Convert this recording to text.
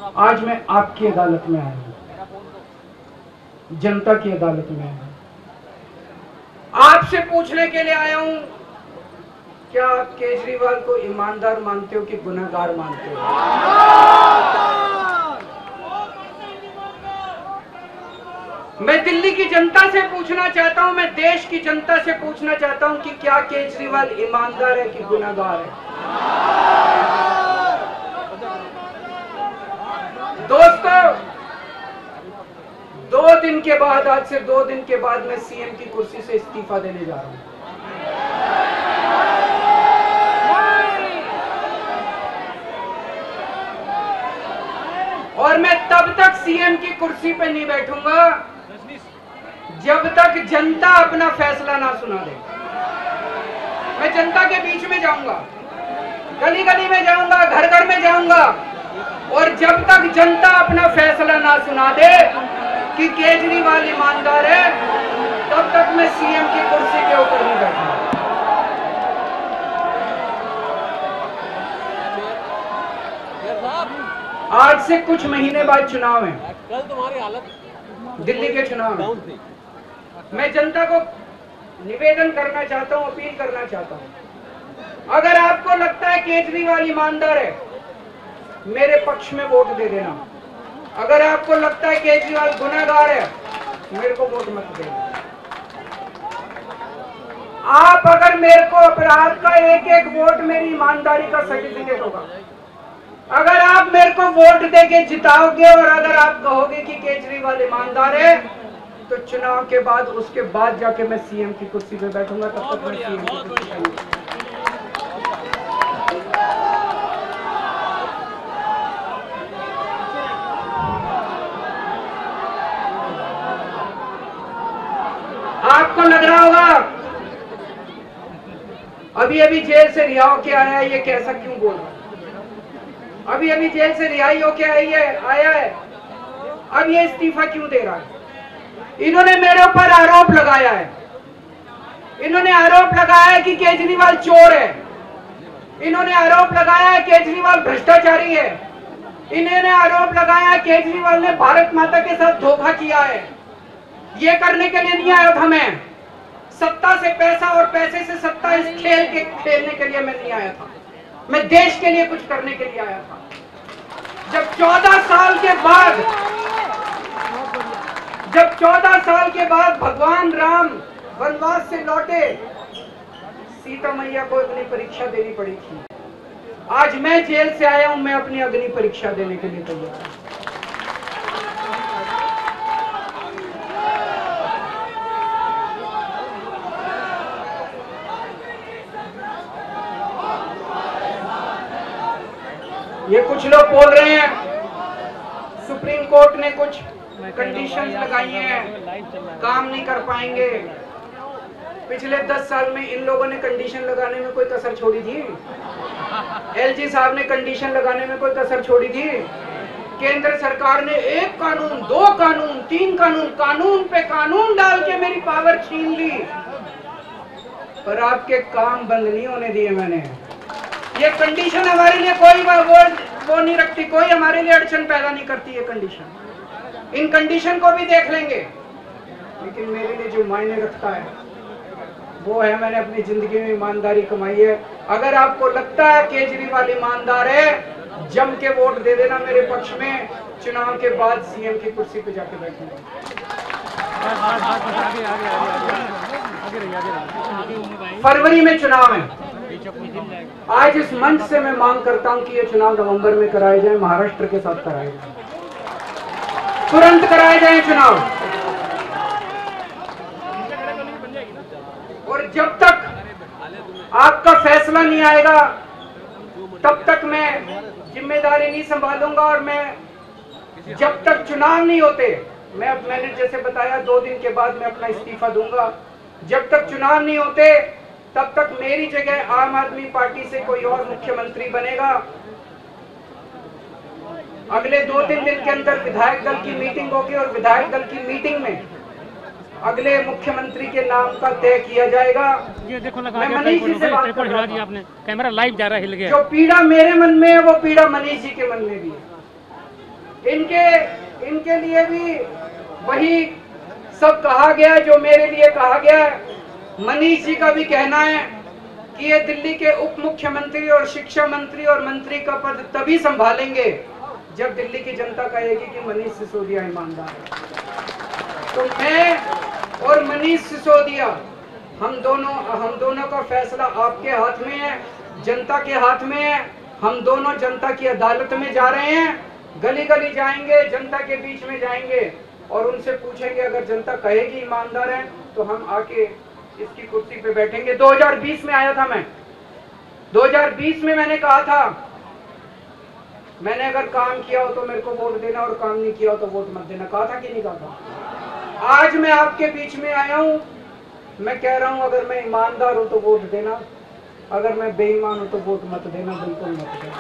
आज मैं आपकी अदालत में आया हूं, जनता की अदालत में आया हूं, आपसे पूछने के लिए आया हूं, क्या आप केजरीवाल को ईमानदार मानते हो कि गुनहगार मानते हो? मैं दिल्ली की जनता से पूछना चाहता हूं, मैं देश की जनता से पूछना चाहता हूं कि क्या केजरीवाल ईमानदार है कि गुनहगार है? दोस्तों, 2 दिन के बाद, आज से 2 दिन के बाद मैं सीएम की कुर्सी से इस्तीफा देने जा रहा हूं। और मैं तब तक सीएम की कुर्सी पे नहीं बैठूंगा जब तक जनता अपना फैसला ना सुना दे। मैं जनता के बीच में जाऊंगा, गली गली में जाऊंगा, घर घर में जाऊंगा, और जब तक जनता अपना फैसला ना सुना दे कि केजरीवाल ईमानदार है, तब तक मैं सीएम की कुर्सी के ऊपर नहीं बैठूंगा। आज से कुछ महीने बाद चुनाव है, कल तुम्हारी हालत दिल्ली के चुनाव है। मैं जनता को निवेदन करना चाहता हूं, अपील करना चाहता हूं, अगर आपको लगता है केजरीवाल ईमानदार है, मेरे पक्ष में वोट दे देना। अगर आपको लगता है केजरीवाल गुनहगार है, मेरे को वोट मत देना। आप अगर मेरे को, अपराध का एक एक वोट मेरी ईमानदारी का सर्टिफिकेट होगा। अगर आप मेरे को वोट देके जिताओगे और अगर आप कहोगे कि केजरीवाल ईमानदार है, तो चुनाव के बाद, उसके बाद जाके मैं सीएम की कुर्सी पे बैठूंगा। तब तक मैं सीएम की कुर्सी पे नहीं। आपको लग रहा होगा अभी अभी जेल से रिहा होके आया है, ये कैसा क्यों बोल रहा है? अभी अभी जेल से रिहाई होके आया है, अब ये इस्तीफा क्यों दे रहा है? इन्होंने मेरे ऊपर आरोप लगाया है, इन्होंने आरोप लगाया है कि केजरीवाल चोर है, इन्होंने आरोप लगाया है केजरीवाल भ्रष्टाचारी है, इन्होंने आरोप लगाया है केजरीवाल ने भारत माता के साथ धोखा किया है। ये करने के लिए नहीं आया था मैं, सत्ता से पैसा और पैसे से सत्ता, इस खेल के खेलने के लिए मैं नहीं आया था। मैं देश के लिए कुछ करने के लिए आया था। जब 14 साल के बाद भगवान राम वनवास से लौटे, सीता मैया को अग्नि परीक्षा देनी पड़ी थी। आज मैं जेल से आया हूं, मैं अपनी अग्नि परीक्षा देने के लिए तैयार हूं। ये कुछ लोग बोल रहे हैं सुप्रीम कोर्ट ने कुछ कंडीशंस लगाई हैं, काम नहीं कर पाएंगे। पिछले 10 साल में इन लोगों ने कंडीशन लगाने में कोई कसर छोड़ी थी? एलजी साहब ने कंडीशन लगाने में कोई कसर छोड़ी थी? केंद्र सरकार ने 1 कानून, 2 कानून, 3 कानून, कानून पे कानून डाल के मेरी पावर छीन ली, पर आपके काम बंद नहीं होने दिए मैंने। ये कंडीशन हमारे लिए कोई वो नहीं रखती, कोई हमारे लिए अड़चन पैदा नहीं करती ये कंडीशन। इन कंडीशन को भी देख लेंगे, लेकिन मेरे लिए जो मायने रखता है वो है मैंने अपनी जिंदगी में ईमानदारी कमाई है। अगर आपको लगता है केजरीवाल ईमानदार है, जम के वोट दे देना मेरे पक्ष में। चुनाव के बाद सीएम की कुर्सी पे जाके बैठूंगा। फरवरी में चुनाव है। आज इस मंच से मैं मांग करता हूं कि ये चुनाव नवंबर में कराए जाए, महाराष्ट्र के साथ कराए जाए, तुरंत कराए जाए चुनाव। और जब तक आपका फैसला नहीं आएगा, तब तक मैं जिम्मेदारी नहीं संभालूंगा। और मैं जब तक चुनाव नहीं होते, मैंने जैसे बताया 2 दिन के बाद मैं अपना इस्तीफा दूंगा। जब तक चुनाव नहीं होते, तब तक मेरी जगह आम आदमी पार्टी से कोई और मुख्यमंत्री बनेगा। अगले 2-3 दिन के अंदर विधायक दल की मीटिंग होगी और विधायक दल की मीटिंग में अगले मुख्यमंत्री के नाम का तय किया जाएगा। ये देखो मैं मनीष जी से बात कर रहा हूं। आपने कैमरा लाइव जा रहा है, हिल गया। जो पीड़ा मेरे मन में है, वो पीड़ा मनीष जी के मन में भी है। इनके लिए भी वही सब कहा गया जो मेरे लिए कहा गया है। मनीष जी का भी कहना है कि ये दिल्ली के उप मुख्यमंत्री और शिक्षा मंत्री और मंत्री का पद तभी संभालेंगे जब दिल्ली की जनता कहेगी कि मनीष सिसोदिया ईमानदार है। तो मैं और मनीष सिसोदिया हम दोनों का फैसला आपके हाथ में है, जनता के हाथ में है। हम दोनों जनता की अदालत में जा रहे हैं, गली गली जाएंगे, जनता के बीच में जाएंगे और उनसे पूछेंगे, अगर जनता कहेगी ईमानदार है तो हम आके इसकी कुर्सी पे बैठेंगे। 2020 में आया था मैं, 2020 में मैंने कहा था, मैंने अगर काम किया हो तो मेरे को वोट देना और काम नहीं किया हो तो वोट मत देना, कहा था कि नहीं कहा था? आज मैं आपके बीच में आया हूं, मैं कह रहा हूं अगर मैं ईमानदार हूं तो वोट देना, अगर मैं बेईमान हूं तो वोट मत देना, बिल्कुल मत देना।